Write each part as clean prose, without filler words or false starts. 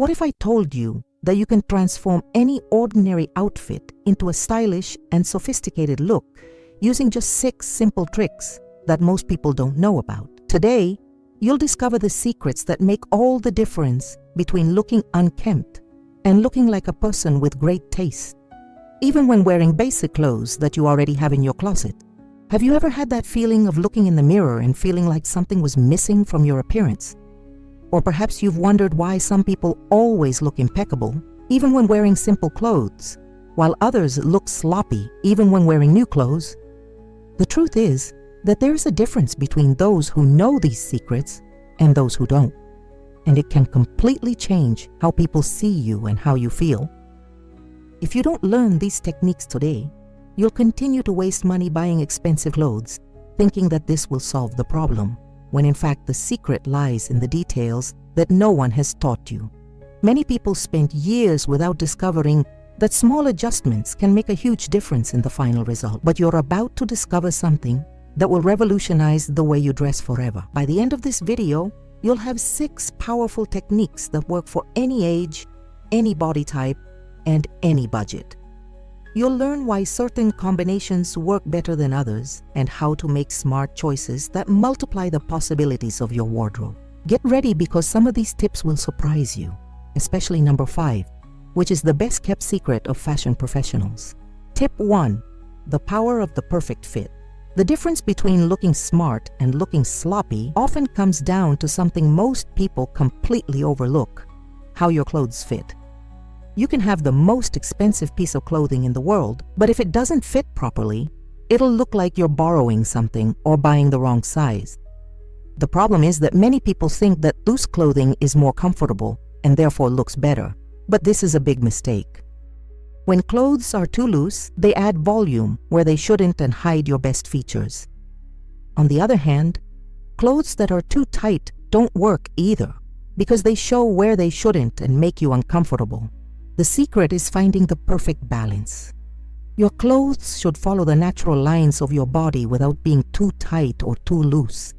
What if I told you that you can transform any ordinary outfit into a stylish and sophisticated look using just 6 simple tricks that most people don't know about? Today, you'll discover the secrets that make all the difference between looking unkempt and looking like a person with great taste, even when wearing basic clothes that you already have in your closet. Have you ever had that feeling of looking in the mirror and feeling like something was missing from your appearance? Or perhaps you've wondered why some people always look impeccable, even when wearing simple clothes, while others look sloppy even when wearing new clothes. The truth is that there is a difference between those who know these secrets and those who don't, and it can completely change how people see you and how you feel. If you don't learn these techniques today, you'll continue to waste money buying expensive clothes, thinking that this will solve the problem, when in fact the secret lies in the details that no one has taught you. Many people spend years without discovering that small adjustments can make a huge difference in the final result, but you're about to discover something that will revolutionize the way you dress forever. By the end of this video, you'll have 6 powerful techniques that work for any age, any body type, and any budget. You'll learn why certain combinations work better than others and how to make smart choices that multiply the possibilities of your wardrobe. Get ready because some of these tips will surprise you, especially number 5, which is the best kept secret of fashion professionals. Tip 1. The power of the perfect fit. The difference between looking smart and looking sloppy often comes down to something most people completely overlook: how your clothes fit. You can have the most expensive piece of clothing in the world, but if it doesn't fit properly, it'll look like you're borrowing something or buying the wrong size. The problem is that many people think that loose clothing is more comfortable and therefore looks better, but this is a big mistake. When clothes are too loose, they add volume where they shouldn't and hide your best features. On the other hand, clothes that are too tight don't work either, because they show where they shouldn't and make you uncomfortable. The secret is finding the perfect balance. Your clothes should follow the natural lines of your body without being too tight or too loose.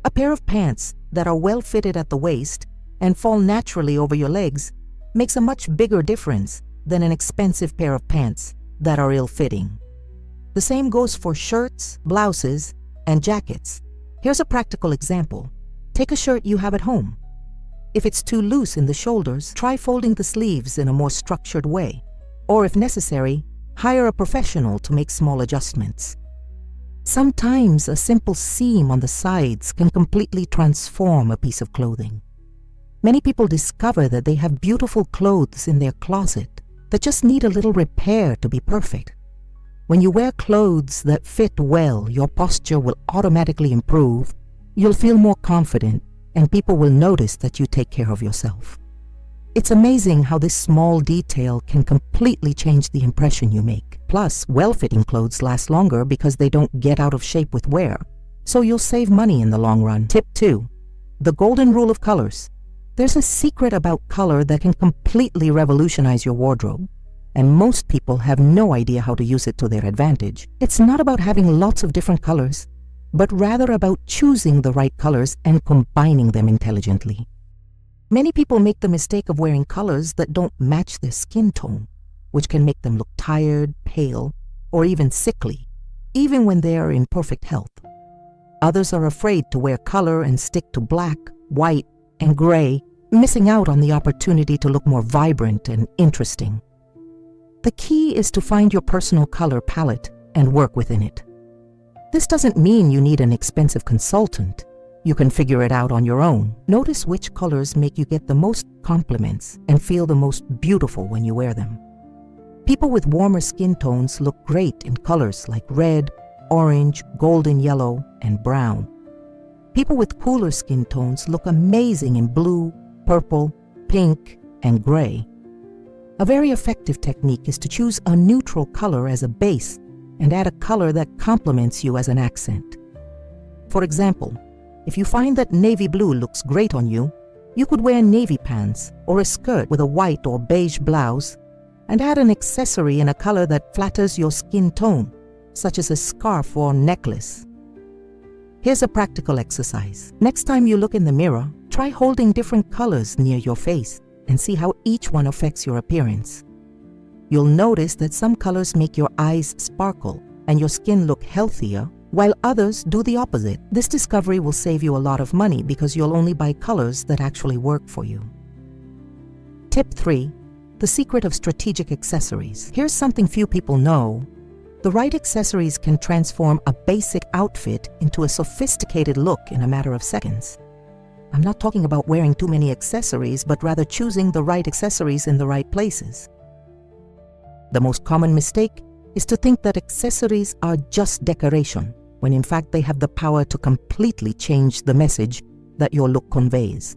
A pair of pants that are well fitted at the waist and fall naturally over your legs makes a much bigger difference than an expensive pair of pants that are ill-fitting. The same goes for shirts, blouses, and jackets. Here's a practical example. Take a shirt you have at home. If it's too loose in the shoulders, try folding the sleeves in a more structured way. Or if necessary, hire a professional to make small adjustments. Sometimes a simple seam on the sides can completely transform a piece of clothing. Many people discover that they have beautiful clothes in their closet that just need a little repair to be perfect. When you wear clothes that fit well, your posture will automatically improve, you'll feel more confident, and people will notice that you take care of yourself. It's amazing how this small detail can completely change the impression you make. Plus, well-fitting clothes last longer because they don't get out of shape with wear, so you'll save money in the long run. Tip 2. The golden rule of colors. There's a secret about color that can completely revolutionize your wardrobe, and most people have no idea how to use it to their advantage. It's not about having lots of different colors, but rather about choosing the right colors and combining them intelligently. Many people make the mistake of wearing colors that don't match their skin tone, which can make them look tired, pale, or even sickly, even when they are in perfect health. Others are afraid to wear color and stick to black, white, and gray, missing out on the opportunity to look more vibrant and interesting. The key is to find your personal color palette and work within it. This doesn't mean you need an expensive consultant. You can figure it out on your own. Notice which colors make you get the most compliments and feel the most beautiful when you wear them. People with warmer skin tones look great in colors like red, orange, golden yellow, and brown. People with cooler skin tones look amazing in blue, purple, pink, and gray. A very effective technique is to choose a neutral color as a base and add a color that complements you as an accent. For example, if you find that navy blue looks great on you, you could wear navy pants or a skirt with a white or beige blouse and add an accessory in a color that flatters your skin tone, such as a scarf or necklace. Here's a practical exercise. Next time you look in the mirror, try holding different colors near your face and see how each one affects your appearance. You'll notice that some colors make your eyes sparkle and your skin look healthier, while others do the opposite. This discovery will save you a lot of money because you'll only buy colors that actually work for you. Tip 3. The secret of strategic accessories. Here's something few people know. The right accessories can transform a basic outfit into a sophisticated look in a matter of seconds. I'm not talking about wearing too many accessories, but rather choosing the right accessories in the right places. The most common mistake is to think that accessories are just decoration, when in fact they have the power to completely change the message that your look conveys.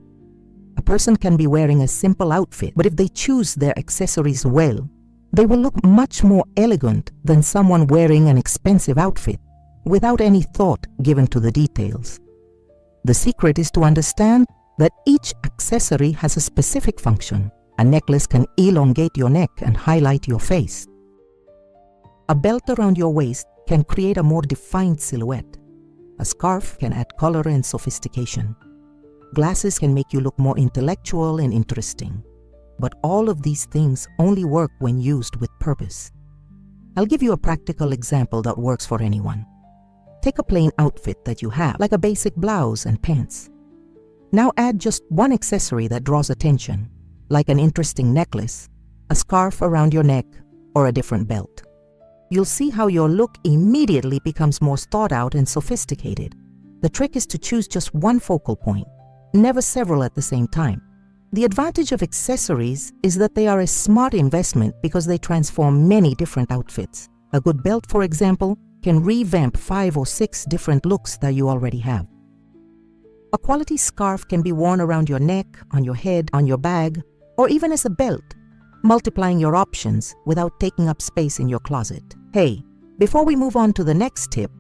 A person can be wearing a simple outfit, but if they choose their accessories well, they will look much more elegant than someone wearing an expensive outfit without any thought given to the details. The secret is to understand that each accessory has a specific function. A necklace can elongate your neck and highlight your face. A belt around your waist can create a more defined silhouette. A scarf can add color and sophistication. Glasses can make you look more intellectual and interesting. But all of these things only work when used with purpose. I'll give you a practical example that works for anyone. Take a plain outfit that you have, like a basic blouse and pants. Now add just one accessory that draws attention, like an interesting necklace, a scarf around your neck, or a different belt. You'll see how your look immediately becomes more thought out and sophisticated. The trick is to choose just one focal point, never several at the same time. The advantage of accessories is that they are a smart investment because they transform many different outfits. A good belt, for example, can revamp 5 or 6 different looks that you already have. A quality scarf can be worn around your neck, on your head, on your bag, or even as a belt, multiplying your options without taking up space in your closet. Hey, before we move on to the next tip,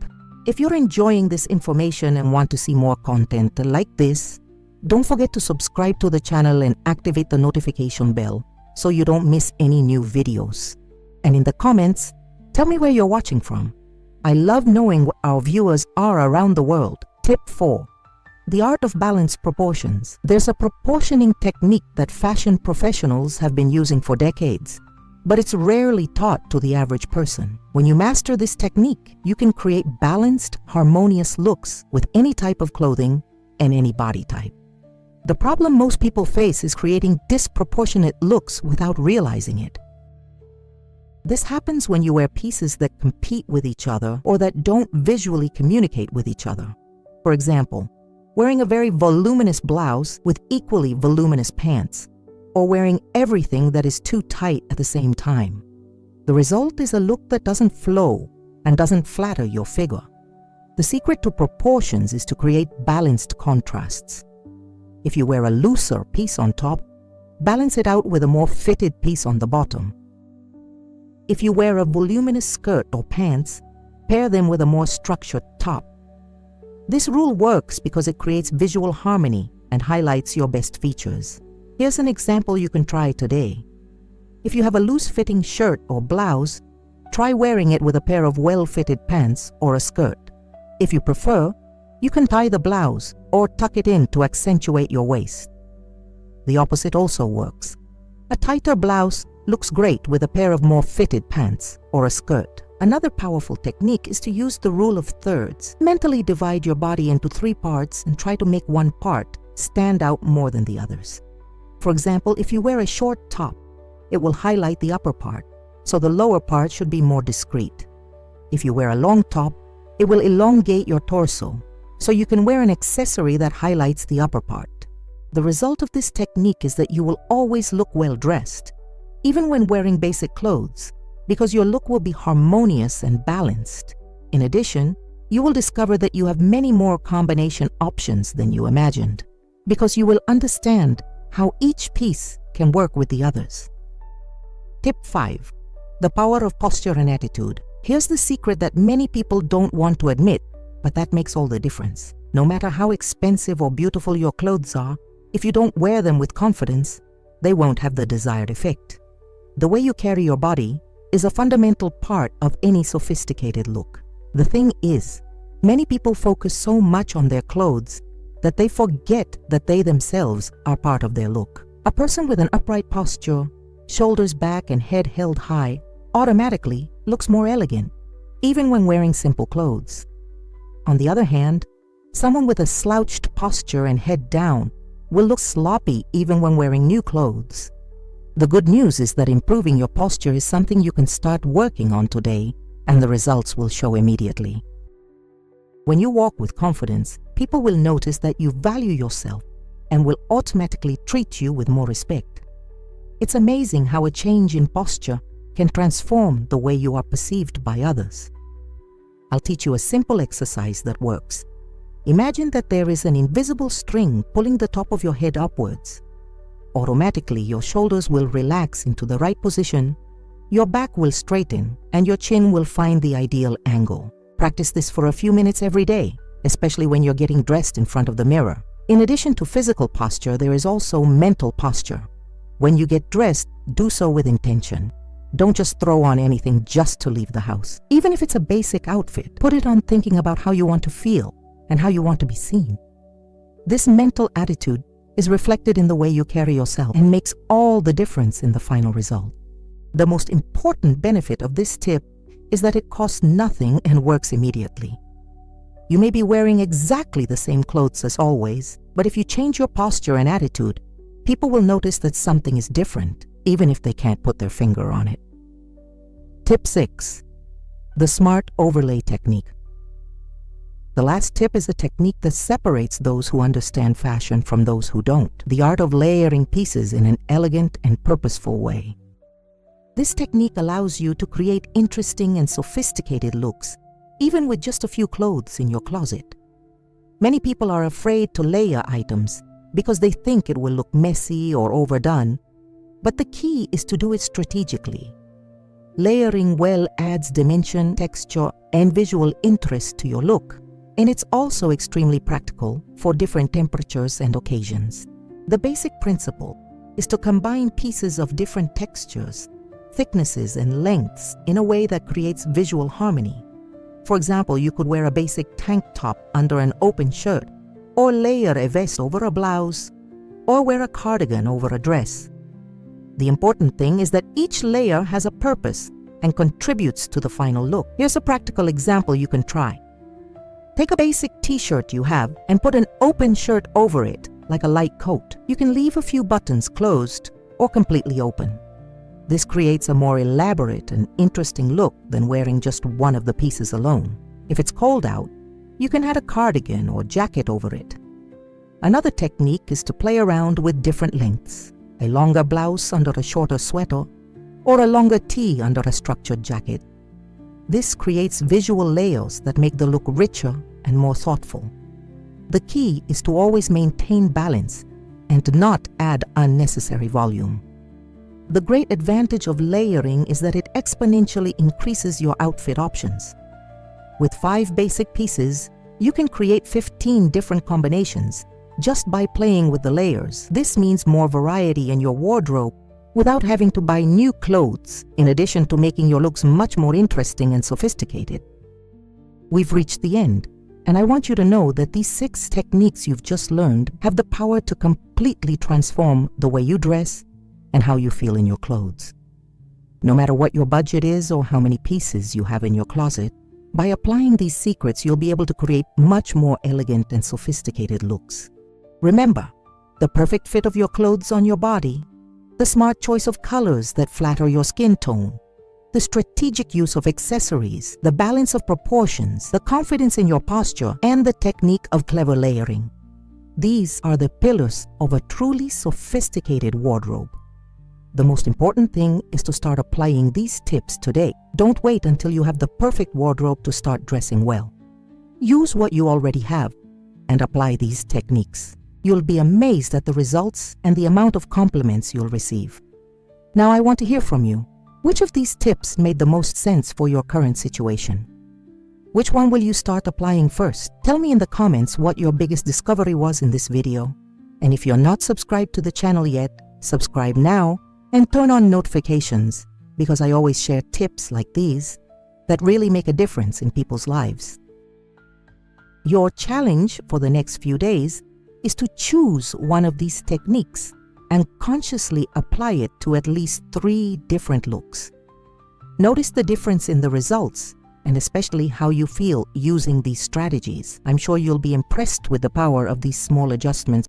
if you're enjoying this information and want to see more content like this, don't forget to subscribe to the channel and activate the notification bell so you don't miss any new videos. And in the comments, tell me where you're watching from. I love knowing what our viewers are around the world. Tip 4. The art of balanced proportions. There's a proportioning technique that fashion professionals have been using for decades, but it's rarely taught to the average person. When you master this technique, you can create balanced, harmonious looks with any type of clothing and any body type. The problem most people face is creating disproportionate looks without realizing it. This happens when you wear pieces that compete with each other or that don't visually communicate with each other. For example, wearing a very voluminous blouse with equally voluminous pants, or wearing everything that is too tight at the same time. The result is a look that doesn't flow and doesn't flatter your figure. The secret to proportions is to create balanced contrasts. If you wear a looser piece on top, balance it out with a more fitted piece on the bottom. If you wear a voluminous skirt or pants, pair them with a more structured top. This rule works because it creates visual harmony and highlights your best features. Here's an example you can try today. If you have a loose-fitting shirt or blouse, try wearing it with a pair of well-fitted pants or a skirt. If you prefer, you can tie the blouse or tuck it in to accentuate your waist. The opposite also works. A tighter blouse looks great with a pair of more fitted pants or a skirt. Another powerful technique is to use the rule of thirds. Mentally divide your body into 3 parts and try to make one part stand out more than the others. For example, if you wear a short top, it will highlight the upper part, so the lower part should be more discreet. If you wear a long top, it will elongate your torso, so you can wear an accessory that highlights the upper part. The result of this technique is that you will always look well dressed, even when wearing basic clothes, because your look will be harmonious and balanced. In addition, you will discover that you have many more combination options than you imagined, because you will understand how each piece can work with the others. Tip 5. The power of posture and attitude. Here's the secret that many people don't want to admit, but that makes all the difference. No matter how expensive or beautiful your clothes are, if you don't wear them with confidence, they won't have the desired effect. The way you carry your body is a fundamental part of any sophisticated look. The thing is, many people focus so much on their clothes that they forget that they themselves are part of their look. A person with an upright posture, shoulders back and head held high, automatically looks more elegant, even when wearing simple clothes. On the other hand, someone with a slouched posture and head down will look sloppy even when wearing new clothes. The good news is that improving your posture is something you can start working on today, and the results will show immediately. When you walk with confidence, people will notice that you value yourself and will automatically treat you with more respect. It's amazing how a change in posture can transform the way you are perceived by others. I'll teach you a simple exercise that works. Imagine that there is an invisible string pulling the top of your head upwards. Automatically, your shoulders will relax into the right position, your back will straighten, and your chin will find the ideal angle. Practice this for a few minutes every day, especially when you're getting dressed in front of the mirror. In addition to physical posture, there is also mental posture. When you get dressed, do so with intention. Don't just throw on anything just to leave the house. Even if it's a basic outfit, put it on thinking about how you want to feel and how you want to be seen. This mental attitude is reflected in the way you carry yourself and makes all the difference in the final result. The most important benefit of this tip is that it costs nothing and works immediately. You may be wearing exactly the same clothes as always, but if you change your posture and attitude, people will notice that something is different, even if they can't put their finger on it. Tip 6. The SMART overlay technique. The last tip is a technique that separates those who understand fashion from those who don't. The art of layering pieces in an elegant and purposeful way. This technique allows you to create interesting and sophisticated looks, even with just a few clothes in your closet. Many people are afraid to layer items because they think it will look messy or overdone, but the key is to do it strategically. Layering well adds dimension, texture, and visual interest to your look, and it's also extremely practical for different temperatures and occasions. The basic principle is to combine pieces of different textures, thicknesses, and lengths in a way that creates visual harmony. For example, you could wear a basic tank top under an open shirt, or layer a vest over a blouse, or wear a cardigan over a dress. The important thing is that each layer has a purpose and contributes to the final look. Here's a practical example you can try. Take a basic t-shirt you have and put an open shirt over it, like a light coat. You can leave a few buttons closed or completely open. This creates a more elaborate and interesting look than wearing just one of the pieces alone. If it's cold out, you can add a cardigan or jacket over it. Another technique is to play around with different lengths. A longer blouse under a shorter sweater, or a longer tee under a structured jacket. This creates visual layers that make the look richer and more thoughtful. The key is to always maintain balance and to not add unnecessary volume. The great advantage of layering is that it exponentially increases your outfit options. With 5 basic pieces, you can create 15 different combinations just by playing with the layers. This means more variety in your wardrobe without having to buy new clothes, in addition to making your looks much more interesting and sophisticated. We've reached the end, and I want you to know that these 6 techniques you've just learned have the power to completely transform the way you dress and how you feel in your clothes. No matter what your budget is or how many pieces you have in your closet, by applying these secrets, you'll be able to create much more elegant and sophisticated looks. Remember, the perfect fit of your clothes on your body, the smart choice of colors that flatter your skin tone, the strategic use of accessories, the balance of proportions, the confidence in your posture, and the technique of clever layering. These are the pillars of a truly sophisticated wardrobe. The most important thing is to start applying these tips today. Don't wait until you have the perfect wardrobe to start dressing well. Use what you already have and apply these techniques. You'll be amazed at the results and the amount of compliments you'll receive. Now I want to hear from you. Which of these tips made the most sense for your current situation? Which one will you start applying first? Tell me in the comments what your biggest discovery was in this video. And if you're not subscribed to the channel yet, subscribe now and turn on notifications, because I always share tips like these that really make a difference in people's lives. Your challenge for the next few days is to choose one of these techniques and consciously apply it to at least 3 different looks. Notice the difference in the results, and especially how you feel using these strategies. I'm sure you'll be impressed with the power of these small adjustments.